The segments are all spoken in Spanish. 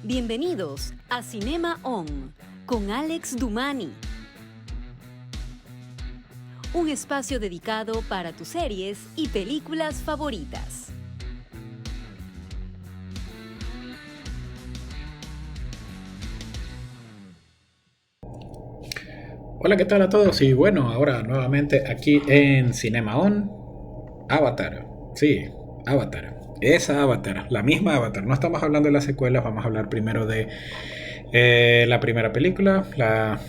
Bienvenidos a Cinema On con Alex Dumani. Un espacio dedicado para tus series y películas favoritas. Hola, ¿qué tal a todos? Y bueno, ahora nuevamente aquí en Cinema On, Avatar. Sí, Avatar. Esa Avatar, la misma Avatar. No estamos hablando de las secuelas, vamos a hablar primero de la primera película, la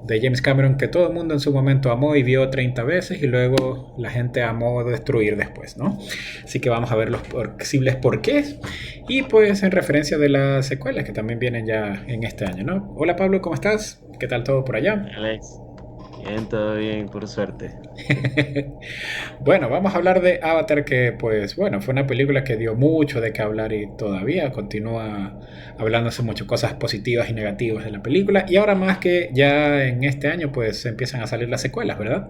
de James Cameron, que todo el mundo en su momento amó y vio 30 veces y luego la gente amó destruir después, ¿no? Así que vamos a ver los posibles porqués y pues en referencia de las secuelas que también vienen ya en este año, ¿no? Hola Pablo, ¿cómo estás? ¿Qué tal todo por allá? Alex, bien, todo bien, por suerte. Bueno, vamos a hablar de Avatar, que pues bueno, fue una película que dio mucho de qué hablar y todavía continúa hablándose mucho cosas positivas y negativas de la película. Y ahora más que ya en este año pues empiezan a salir las secuelas, ¿verdad?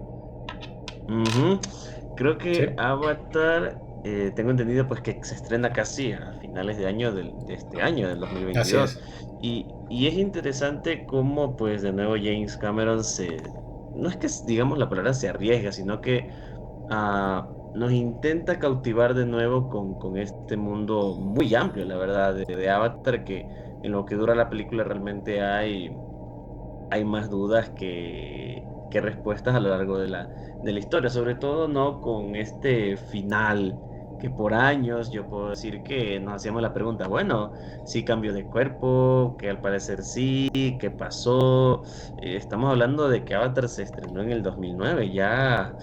Ujú. Creo Sí, que Avatar, tengo entendido pues que se estrena casi a finales de año de este año, del así 2022. es. Y es interesante cómo pues de nuevo James Cameron no es que digamos la palabra se arriesga, sino que nos intenta cautivar de nuevo con este mundo muy amplio, la verdad, de Avatar, que en lo que dura la película realmente hay más dudas que respuestas a lo largo de la historia, sobre todo no con este final que por años yo puedo decir que nos hacíamos la pregunta, bueno, sí cambió de cuerpo, que al parecer sí, ¿qué pasó? Estamos hablando de que Avatar se estrenó en el 2009, ya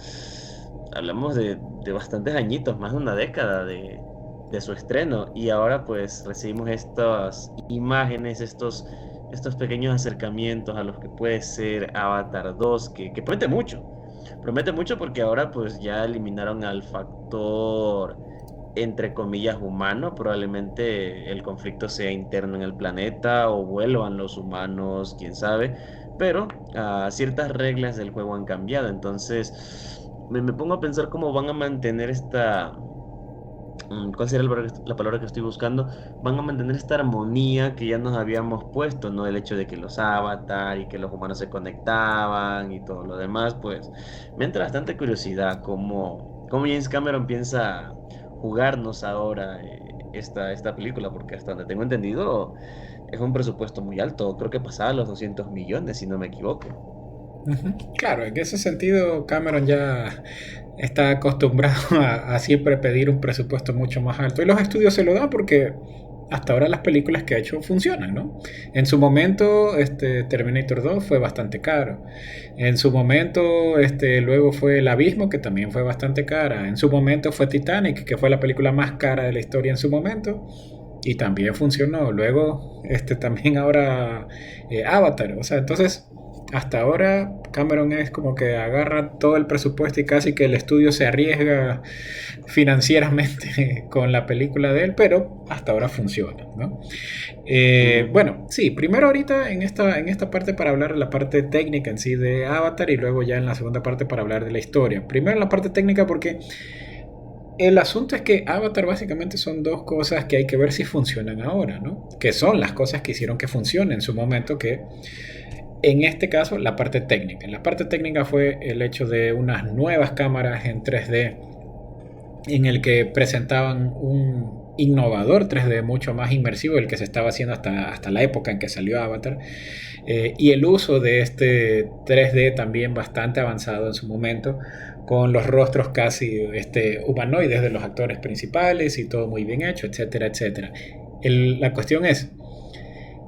hablamos de bastantes añitos, más de una década de su estreno, y ahora pues recibimos estas imágenes, estos pequeños acercamientos a los que puede ser Avatar 2, que promete mucho. Promete mucho porque ahora pues ya eliminaron al factor, entre comillas, humano. Probablemente el conflicto sea interno en el planeta o vuelvan los humanos, quién sabe. Pero ciertas reglas del juego han cambiado. Entonces me pongo a pensar cómo van a mantener ¿cuál sería la palabra que estoy buscando? Van a mantener esta armonía que ya nos habíamos puesto, ¿no? El hecho de que los avatar y que los humanos se conectaban y todo lo demás, pues me entra bastante curiosidad cómo James Cameron piensa jugarnos ahora esta película, porque hasta donde tengo entendido es un presupuesto muy alto, creo que pasaba los 200 millones, si no me equivoco. Claro, en ese sentido Cameron ya está acostumbrado a siempre pedir un presupuesto mucho más alto y los estudios se lo dan porque hasta ahora las películas que ha hecho funcionan, ¿no? En su momento, Terminator 2 fue bastante caro. En su momento, luego fue El Abismo, que también fue bastante cara. En su momento fue Titanic, que fue la película más cara de la historia en su momento. Y también funcionó. Luego, también ahora Avatar. O sea, entonces, hasta ahora Cameron es como que agarra todo el presupuesto y casi que el estudio se arriesga financieramente con la película de él, pero hasta ahora funciona, ¿no? Ujú. Bueno, sí, primero ahorita en esta parte para hablar de la parte técnica en sí de Avatar y luego ya en la segunda parte para hablar de la historia. Primero en la parte técnica porque el asunto es que Avatar básicamente son dos cosas que hay que ver si funcionan ahora, ¿no? Que son las cosas que hicieron que funcione en su momento, que en este caso la parte técnica. La parte técnica fue el hecho de unas nuevas cámaras en 3D en el que presentaban un innovador 3D mucho más inmersivo del que se estaba haciendo hasta la época en que salió Avatar, y el uso de este 3D también bastante avanzado en su momento con los rostros casi humanoides de los actores principales y todo muy bien hecho, etcétera, etcétera. La cuestión es,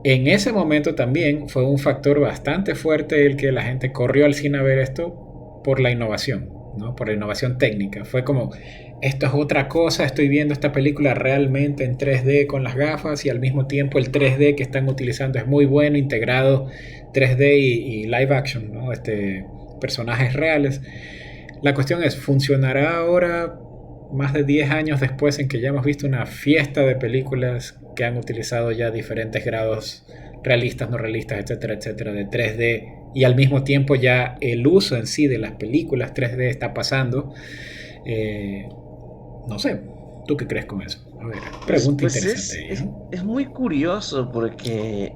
en ese momento también fue un factor bastante fuerte el que la gente corrió al cine a ver esto por la innovación, ¿no? Por la innovación técnica. Fue como, esto es otra cosa, estoy viendo esta película realmente en 3D con las gafas y al mismo tiempo el 3D que están utilizando es muy bueno, integrado 3D y live action, ¿no? Personajes reales. La cuestión es, ¿funcionará ahora más de 10 años después en que ya hemos visto una fiesta de películas que han utilizado ya diferentes grados realistas, no realistas, etcétera, etcétera, de 3D y al mismo tiempo ya el uso en sí de las películas 3D está pasando? No sé, ¿tú qué crees con eso? A ver, Pues, pregunta pues interesante ahí, ¿no? es muy curioso porque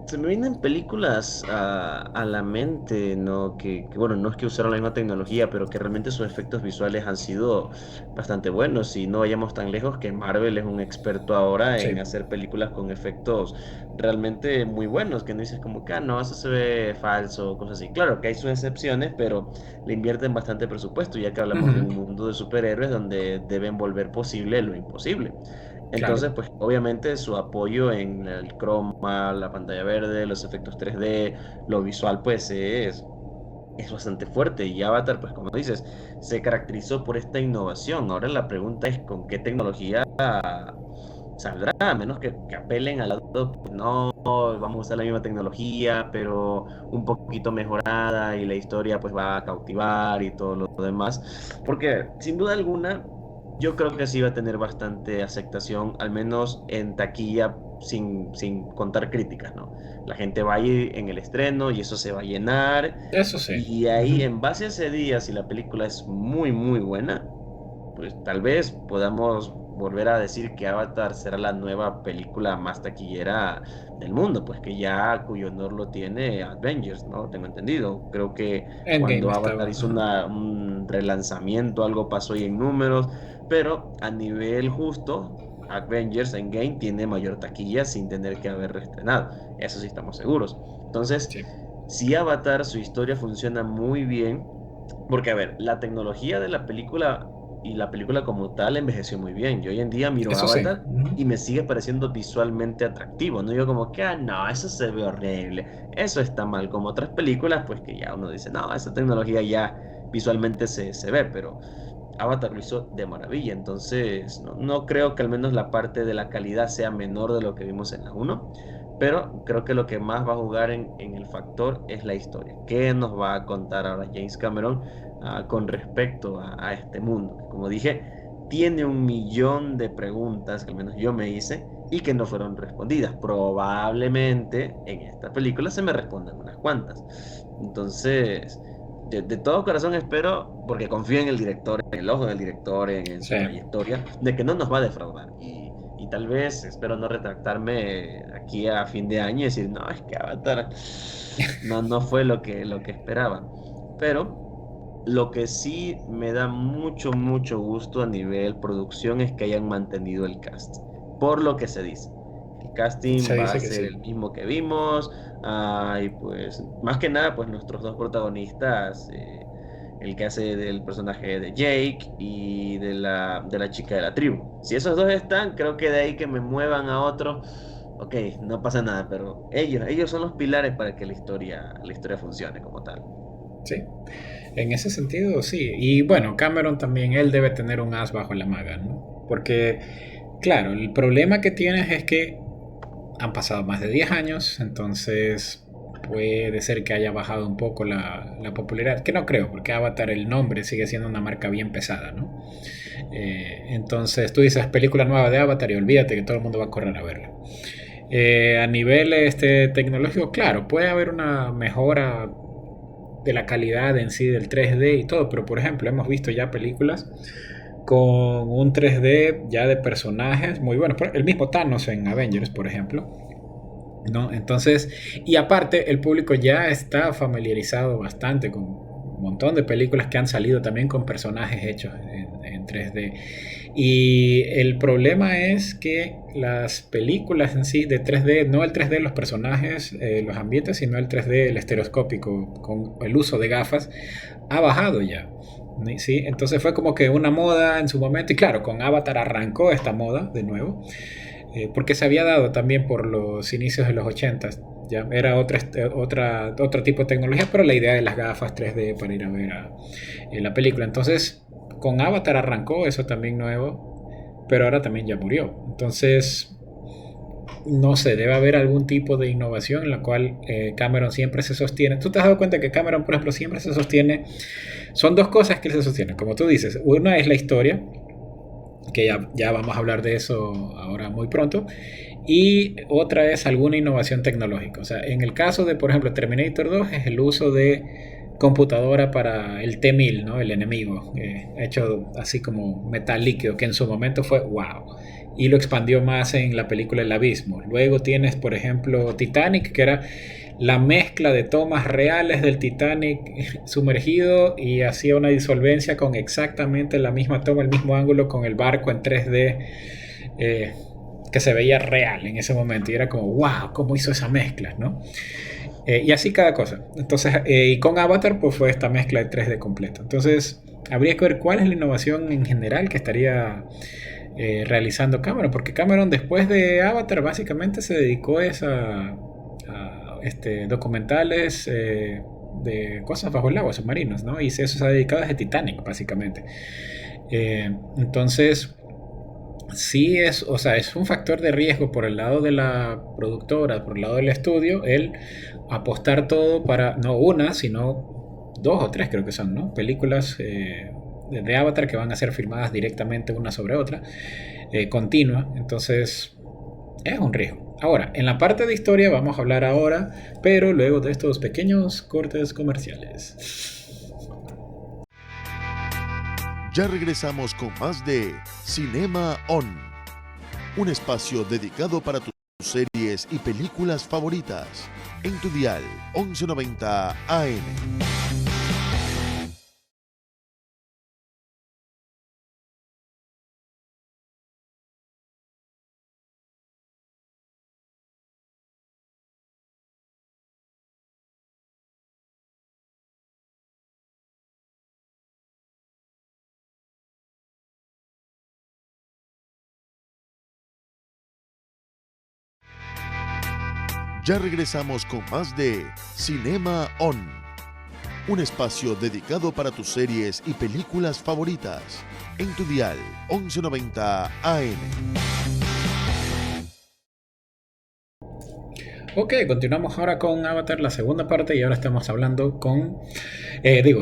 se me vienen películas a la mente, ¿no? Bueno, no es que usaron la misma tecnología, pero que realmente sus efectos visuales han sido bastante buenos. Y no vayamos tan lejos que Marvel es un experto ahora Sí, en hacer películas con efectos realmente muy buenos, que no dices como que, no, eso se ve falso, cosas así. Claro que hay sus excepciones, pero le invierten bastante presupuesto, ya que hablamos de ujú, un mundo de superhéroes donde deben volver posible lo imposible. claro, Entonces, pues obviamente su apoyo en el croma, la pantalla verde, los efectos 3D, lo visual, pues es bastante fuerte. Y Avatar, pues como dices, se caracterizó por esta innovación. Ahora la pregunta es con qué tecnología saldrá, a menos que apelen al lado, pues no, vamos a usar la misma tecnología, pero un poquito mejorada y la historia pues va a cautivar y todo lo demás. Porque sin duda alguna, yo creo que sí va a tener bastante aceptación, al menos en taquilla, sin contar críticas, ¿no? La gente va a ir en el estreno y eso se va a llenar. eso sí. Y ahí, Ujú. en base a ese día, si la película es muy, muy buena, pues tal vez podamos volver a decir que Avatar será la nueva película más taquillera del mundo, pues que ya cuyo honor lo tiene Avengers, ¿no? Tengo entendido. Creo que Endgame cuando Avatar estaba. hizo Ajá. un relanzamiento, algo pasó ahí en números, pero a nivel justo, Avengers Endgame tiene mayor taquilla sin tener que haber reestrenado. Eso sí estamos seguros. Entonces, Sí, si Avatar, su historia funciona muy bien, porque, a ver, la tecnología de la película y la película como tal envejeció muy bien. Yo hoy en día miro eso sí. Avatar y me sigue pareciendo visualmente atractivo. No digo como que, no, eso se ve horrible, eso está mal. Como otras películas, pues que ya uno dice, no, esa tecnología ya visualmente se ve, pero Avatar lo hizo de maravilla. Entonces, no creo que al menos la parte de la calidad sea menor de lo que vimos en la uno. Pero creo que lo que más va a jugar en el factor es la historia. ¿Qué nos va a contar ahora James Cameron con respecto a este mundo? Como dije, tiene un millón de preguntas que al menos yo me hice y que no fueron respondidas. Probablemente en esta película se me respondan unas cuantas. Entonces, de todo corazón espero, porque confío en el director, en el ojo del director, en Sí. su trayectoria, de que no nos va a defraudar. Y tal vez espero no retractarme aquí a fin de año y decir, no, es que Avatar no fue lo que esperaba. Pero lo que sí me da mucho, mucho gusto a nivel producción es que hayan mantenido el cast, por lo que se dice. El Se casting va a dice que ser sí. el mismo que vimos, y pues más que nada, pues nuestros dos protagonistas, el que hace del personaje de Jake y de la chica de la tribu. Si esos dos están, creo que de ahí que me muevan a otro, ok, no pasa nada, pero ellos son los pilares para que la historia funcione como tal. Sí. En ese sentido, sí. Y bueno, Cameron también, él debe tener un as bajo la manga, ¿no? Porque, claro, el problema que tienes es que han pasado más de 10 años, entonces puede ser que haya bajado un poco la popularidad, que no creo, porque Avatar, el nombre, sigue siendo una marca bien pesada, ¿no? Entonces tú dices película nueva de Avatar y olvídate que todo el mundo va a correr a verla. A nivel tecnológico, claro, puede haber una mejora de la calidad en sí del 3D y todo, pero por ejemplo hemos visto ya películas con un 3D ya de personajes muy buenos, el mismo Thanos en Avengers, por ejemplo, ¿no? Entonces, y aparte el público ya está familiarizado bastante con un montón de películas que han salido también con personajes hechos en 3D. Y el problema es que las películas en sí de 3D, no el 3D los personajes, los ambientes, sino el 3D, el estereoscópico, con el uso de gafas, ha bajado ya. ¿Sí? Entonces fue como que una moda en su momento, y claro, con Avatar arrancó esta moda de nuevo, porque se había dado también por los inicios de los 80. Ya era otro tipo de tecnología, pero la idea de las gafas 3D para ir a ver la película. Entonces, con Avatar arrancó eso también nuevo, pero ahora también ya murió. Entonces, no sé, debe haber algún tipo de innovación en la cual Cameron siempre se sostiene. Tú te has dado cuenta que Cameron, por ejemplo, siempre se sostiene. Son dos cosas que se sostienen, como tú dices. Una es la historia, que ya vamos a hablar de eso ahora muy pronto. Y otra es alguna innovación tecnológica. O sea, en el caso de, por ejemplo, Terminator 2 es el uso de computadora para el T-1000, ¿no? El enemigo, hecho así como metal líquido, que en su momento fue wow. Y lo expandió más en la película El Abismo. Luego tienes, por ejemplo, Titanic, que era la mezcla de tomas reales del Titanic sumergido y hacía una disolvencia con exactamente la misma toma, el mismo ángulo con el barco en 3D, eh, que se veía real en ese momento y era como wow, cómo hizo esa mezcla, ¿no? Y así cada cosa. Entonces, y con Avatar pues fue esta mezcla de 3D completo. entonces habría que ver cuál es la innovación en general que estaría realizando Cameron, porque Cameron después de Avatar básicamente se dedicó documentales de cosas bajo el agua, submarinos, ¿no? Y eso se ha dedicado desde Titanic básicamente. Entonces sí es, o sea, es un factor de riesgo por el lado de la productora, por el lado del estudio, el apostar todo para no una, sino dos o tres creo que son, ¿no? Películas de Avatar que van a ser filmadas directamente una sobre otra, continua. Entonces es un riesgo. Ahora, en la parte de historia vamos a hablar ahora, pero luego de estos pequeños cortes comerciales. Ya regresamos con más de Cinema On, un espacio dedicado para tus series y películas favoritas, en tu dial 1190 AM. Ya regresamos con más de Cinema On, un espacio dedicado para tus series y películas favoritas, en tu dial 1190 AM. Ok, continuamos ahora con Avatar, la segunda parte, y ahora estamos hablando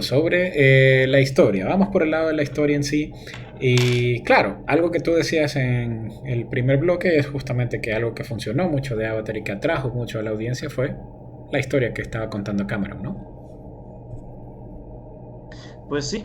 sobre la historia. Vamos por el lado de la historia en sí. Y claro, algo que tú decías en el primer bloque es justamente que algo que funcionó mucho de Avatar y que atrajo mucho a la audiencia fue la historia que estaba contando Cameron, ¿no? Pues sí,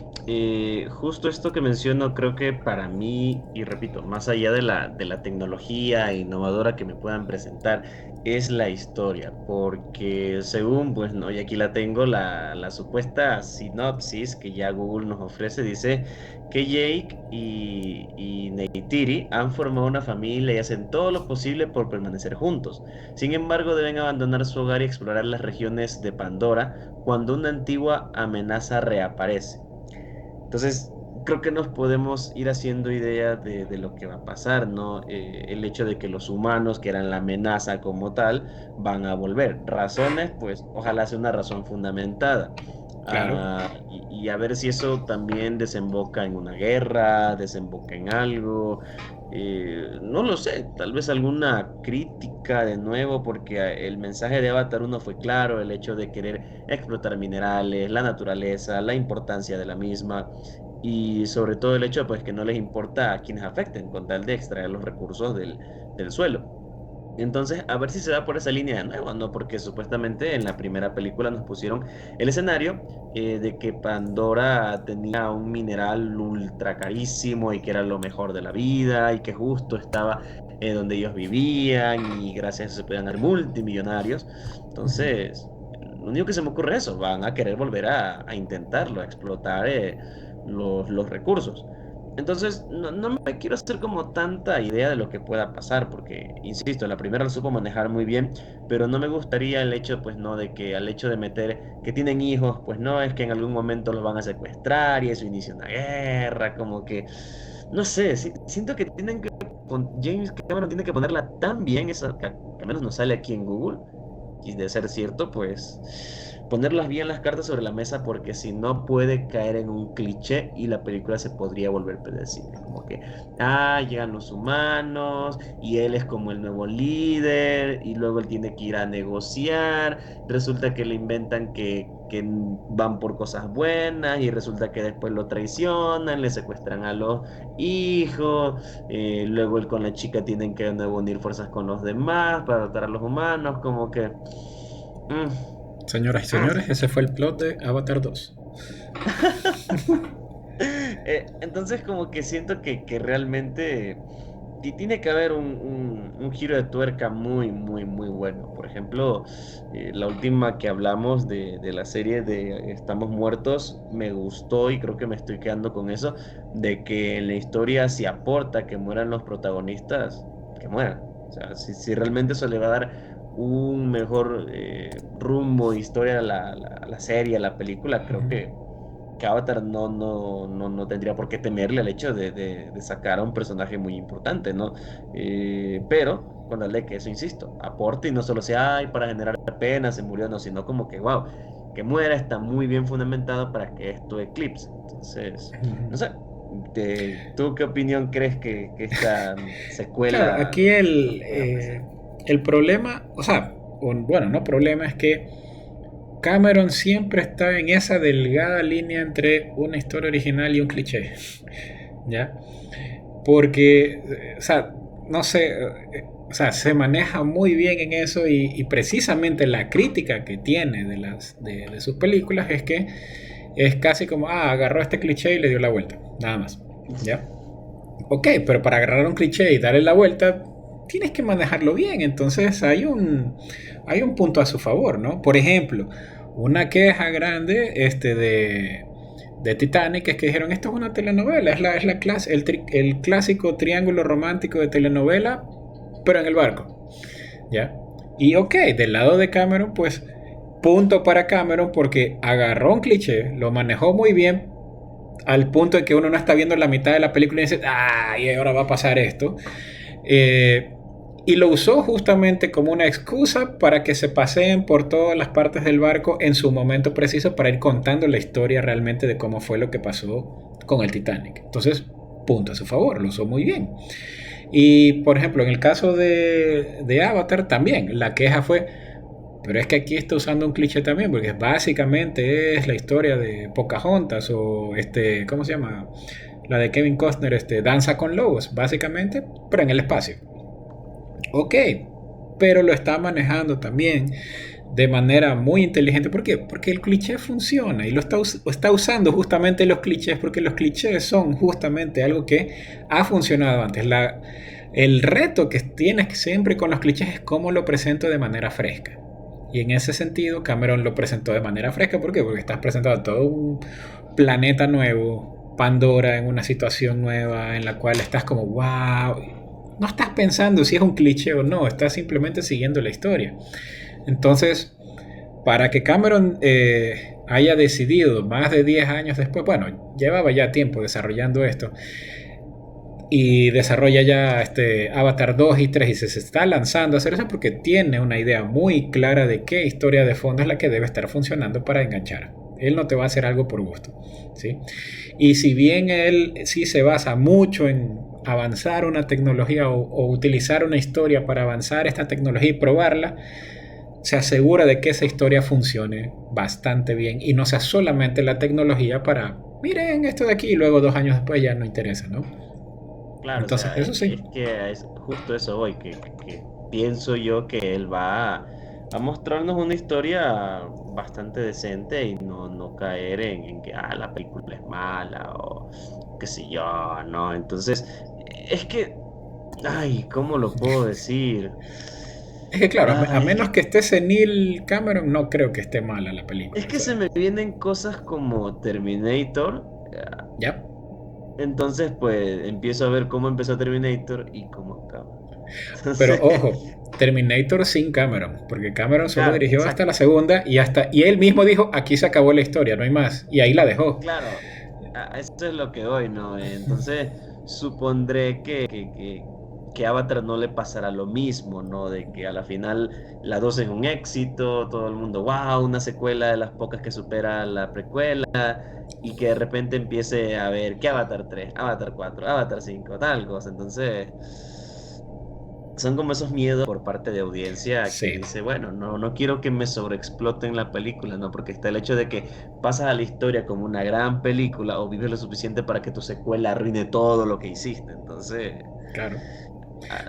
justo esto que menciono, creo que para mí, y repito, más allá de la tecnología innovadora que me puedan presentar, es la historia, porque según, pues no, y aquí la tengo, la supuesta sinopsis que ya Google nos ofrece, dice que Jake y Neytiri han formado una familia y hacen todo lo posible por permanecer juntos. Sin embargo, deben abandonar su hogar y explorar las regiones de Pandora cuando una antigua amenaza reaparece. Entonces, creo que nos podemos ir haciendo idea de lo que va a pasar, ¿no? El hecho de que los humanos, que eran la amenaza como tal, van a volver. Razones, pues ojalá sea una razón fundamentada. Claro. Y a ver si eso también desemboca en una guerra, desemboca en algo. No lo sé, tal vez alguna crítica de nuevo, porque el mensaje de Avatar 1 fue claro, el hecho de querer explotar minerales, la naturaleza, la importancia de la misma, y sobre todo el hecho pues que no les importa a quienes afecten con tal de extraer los recursos del suelo. Entonces, a ver si se va por esa línea de nuevo, ¿no? Porque supuestamente en la primera película nos pusieron el escenario de que Pandora tenía un mineral ultra carísimo y que era lo mejor de la vida y que justo estaba donde ellos vivían y gracias a eso se podían hacer multimillonarios. Entonces, lo único que se me ocurre es eso, van a querer volver a intentarlo, a explotar los recursos. Entonces, no me quiero hacer como tanta idea de lo que pueda pasar, porque, insisto, la primera lo supo manejar muy bien, pero no me gustaría el hecho, pues, no, de que al hecho de meter que tienen hijos, pues, no, es que en algún momento los van a secuestrar y eso inicia una guerra, como que, no sé, siento que James Cameron tiene que ponerla tan bien, esa, que al menos nos sale aquí en Google, y de ser cierto, pues ponerlas bien las cartas sobre la mesa porque si no puede caer en un cliché y la película se podría volver predecible. Como que, llegan los humanos y él es como el nuevo líder y luego él tiene que ir a negociar. Resulta que le inventan que van por cosas buenas y resulta que después lo traicionan, le secuestran a los hijos. Luego él con la chica tienen que de nuevo unir fuerzas con los demás para tratar a los humanos. Como que... Señoras y señores, ese fue el plot de Avatar 2. Entonces como que siento que realmente tiene que haber un giro de tuerca muy, muy, muy bueno. Por ejemplo, la última que hablamos de la serie de Estamos Muertos, me gustó y creo que me estoy quedando con eso, de que en la historia si aporta que mueran los protagonistas, que mueran. O sea, si realmente eso le va a dar un mejor rumbo, historia a la serie, a la película, creo que Avatar no tendría por qué temerle al hecho de sacar a un personaje muy importante, ¿no? Pero con darle que eso, insisto, aporte y no solo sea, ay, para generar pena, se murió, no, sino como que, wow, que muera está muy bien fundamentado para que esto eclipse. Entonces, no sé, ¿tú qué opinión crees que esta secuela... Claro, aquí pueda ofrecer? el problema, o sea, bueno, no problema, es que Cameron siempre está en esa delgada línea entre una historia original y un cliché, ¿ya? Porque, o sea, no sé, o sea, se maneja muy bien en eso y precisamente la crítica que tiene de sus películas es que es casi como, agarró este cliché y le dio la vuelta, nada más, ¿ya? Ok, pero para agarrar un cliché y darle la vuelta, tienes que manejarlo bien. Entonces hay un punto a su favor, ¿no? Por ejemplo, una queja grande de Titanic es que dijeron, esto es una telenovela, el clásico triángulo romántico de telenovela, pero en el barco, ¿ya? Y ok, del lado de Cameron, pues punto para Cameron porque agarró un cliché, lo manejó muy bien al punto de que uno no está viendo la mitad de la película y dice, y ahora va a pasar esto. Y lo usó justamente como una excusa para que se paseen por todas las partes del barco en su momento preciso para ir contando la historia realmente de cómo fue lo que pasó con el Titanic. Entonces, punto a su favor, lo usó muy bien. Y por ejemplo, en el caso de Avatar también, la queja fue, pero es que aquí está usando un cliché también, porque básicamente es la historia de Pocahontas o ¿cómo se llama? La de Kevin Costner, Danza con Lobos, básicamente, pero en el espacio. Ok, pero lo está manejando también de manera muy inteligente. ¿Por qué? Porque el cliché funciona y está usando justamente los clichés, porque los clichés son justamente algo que ha funcionado antes. El reto que tienes siempre con los clichés es cómo lo presento de manera fresca. Y en ese sentido, Cameron lo presentó de manera fresca. ¿Por qué? Porque estás presentando todo un planeta nuevo, Pandora en una situación nueva en la cual estás como, wow. No estás pensando si es un cliché o no, estás simplemente siguiendo la historia. Entonces, para que Cameron haya decidido más de 10 años después, bueno, llevaba ya tiempo desarrollando esto, y desarrolla ya Avatar 2 y 3 y se está lanzando a hacer eso porque tiene una idea muy clara de qué historia de fondo es la que debe estar funcionando para enganchar. Él no te va a hacer algo por gusto, ¿sí? Y si bien él sí se basa mucho en avanzar una tecnología o utilizar una historia para avanzar esta tecnología y probarla, se asegura de que esa historia funcione bastante bien y no sea solamente la tecnología para, miren esto de aquí y luego 2 años después ya no interesa, ¿no? Claro, o Entonces, sea, eso sí. es que es justo eso hoy, que pienso yo que él va a mostrarnos una historia bastante decente y no caer en que la película es mala o qué sé yo, ¿no? Entonces, es que, ay, ¿cómo lo puedo decir? Es que claro, a Es menos que, que esté senil Cameron, no creo que esté mala la es película. O que sea, se me vienen cosas como Terminator. ya. Entonces, pues empiezo a ver cómo empezó Terminator y cómo acaba. Pero Entonces, ojo, Terminator sin Cameron, porque Cameron solo claro, dirigió hasta la exacto. segunda y él mismo dijo, aquí se acabó la historia, no hay más. Y ahí la dejó. Claro, a eso es lo que voy, ¿no? Entonces, supondré que Avatar no le pasará lo mismo, ¿no? De que a la final la 2 es un éxito, todo el mundo, wow, una secuela de las pocas que supera la precuela, y que de repente empiece a ver que Avatar 3, Avatar 4, Avatar 5, tal cosa. Entonces, son como esos miedos por parte de audiencia que Sí. dice, bueno, no quiero que me sobreexploten la película, ¿no? Porque está el hecho de que pasas a la historia como una gran película o vives lo suficiente para que tu secuela arruine todo lo que hiciste. Entonces, Claro.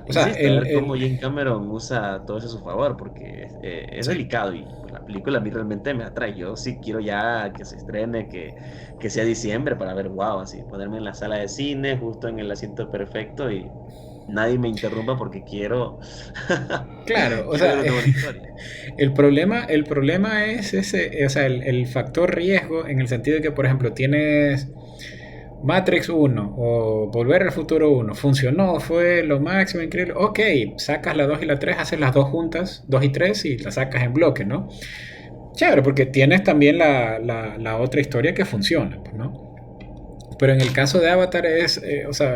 O sea, Insisto, a ver cómo James Cameron usa todo eso a su favor, porque es sí. delicado y pues, la película a mí realmente me atrae. Yo sí quiero ya que se estrene, que sea diciembre para ver, wow, así, ponerme en la sala de cine, justo en el asiento perfecto y nadie me interrumpa porque quiero, Claro, o quiero sea, ver una buena historia. el problema es ese, o sea, el factor riesgo en el sentido de que, por ejemplo, tienes Matrix 1 o Volver al Futuro 1, funcionó, fue lo máximo, increíble. Ok, sacas la 2 y la 3, haces las dos juntas, 2 y 3 y las sacas en bloque, ¿no? Chévere, porque tienes también la otra historia que funciona, pues, ¿no? Pero en el caso de Avatar o sea,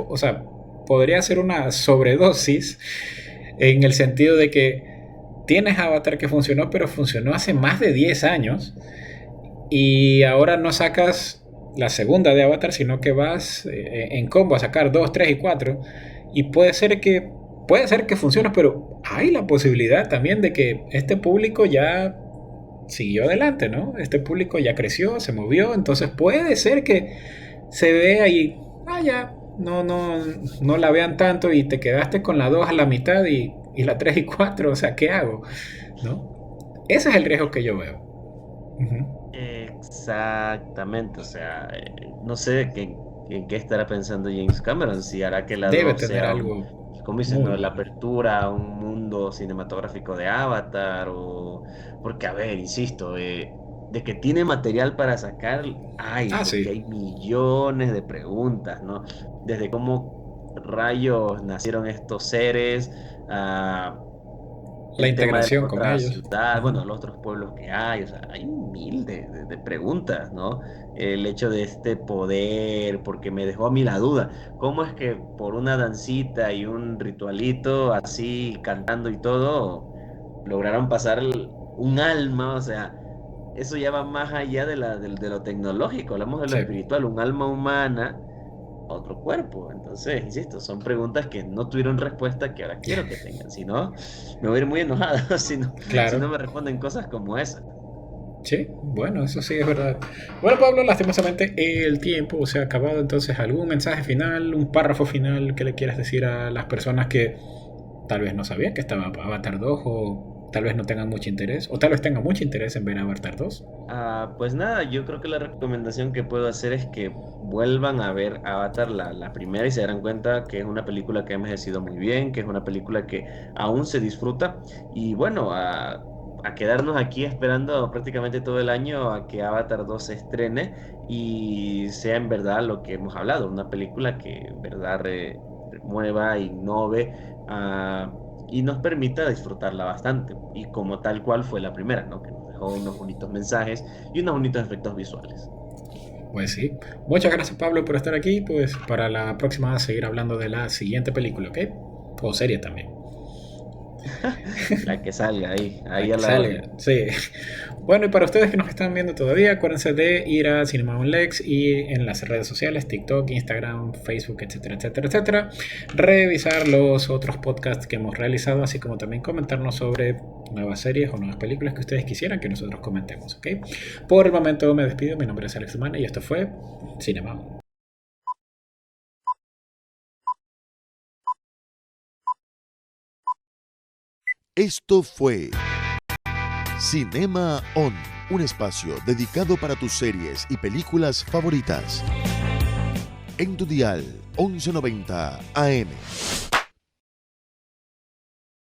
o sea, podría ser una sobredosis en el sentido de que tienes Avatar que funcionó, pero funcionó hace más de 10 años y ahora no sacas la segunda de Avatar, sino que vas en combo a sacar 2, 3 y 4 y puede ser que funcione, pero hay la posibilidad también de que este público ya siguió adelante, ¿no? Este público ya creció, se movió, entonces puede ser que se vea y ya, no la vean tanto y te quedaste con la 2 a la mitad y la 3 y 4, o sea, ¿qué hago? ¿No? Ese es el riesgo que yo veo. Uh-huh. Exactamente, o sea, no sé en qué estará pensando James Cameron, si hará que la Debe 2 tener sea algo como dices, muy ¿no? La bueno. apertura a un mundo cinematográfico de Avatar, o porque, a ver, insisto, de que tiene material para sacar, hay, Ah, porque hay sí, millones de preguntas, ¿no? Desde cómo rayos nacieron estos seres, a la el tema de la integración con otra ellos. ciudad, Uh-huh. bueno, los otros pueblos que hay, o sea, hay mil de preguntas, ¿no? El hecho de este poder, porque me dejó a mí la duda, ¿cómo es que por una dancita y un ritualito así, cantando y todo, lograron pasar un alma? O sea, eso ya va más allá de lo tecnológico, hablamos de lo Sí. espiritual, un alma humana a otro cuerpo. Entonces, insisto, son preguntas que no tuvieron respuesta que ahora quiero que tengan. Si no, me voy a ir muy enojado si no Claro. me responden cosas como esa. Sí, bueno, eso sí es verdad. Bueno, Pablo, lastimosamente el tiempo se ha acabado, entonces algún mensaje final, un párrafo final que le quieras decir a las personas que tal vez no sabían que estaba Avatar 2 o tal vez no tengan mucho interés o tal vez tengan mucho interés en ver Avatar 2. Pues nada, yo creo que la recomendación que puedo hacer es que vuelvan a ver Avatar la primera y se darán cuenta que es una película que ha envejecido muy bien, que es una película que aún se disfruta y bueno, a quedarnos aquí esperando prácticamente todo el año a que Avatar 2 se estrene y sea en verdad lo que hemos hablado, una película que en verdad mueva, innove, y nos permita disfrutarla bastante. Y como tal cual fue la primera, ¿no? Que nos dejó unos bonitos mensajes y unos bonitos efectos visuales. Pues sí. Muchas gracias, Pablo, por estar aquí. Pues para la próxima vamos a seguir hablando de la siguiente película, ¿ok? O serie también. La que salga La ahí a que la orden. salga, sí. Bueno, y para ustedes que nos están viendo todavía, acuérdense de ir a Cinema on Lex y en las redes sociales, TikTok, Instagram, Facebook, etcétera, etcétera, etcétera. Revisar los otros podcasts que hemos realizado, así como también comentarnos sobre nuevas series o nuevas películas que ustedes quisieran que nosotros comentemos, ¿ok? Por el momento me despido, mi nombre es Alex Humana y esto fue Cinema. Esto fue Cinema On, un espacio dedicado para tus series y películas favoritas. En tu dial 1190 AM.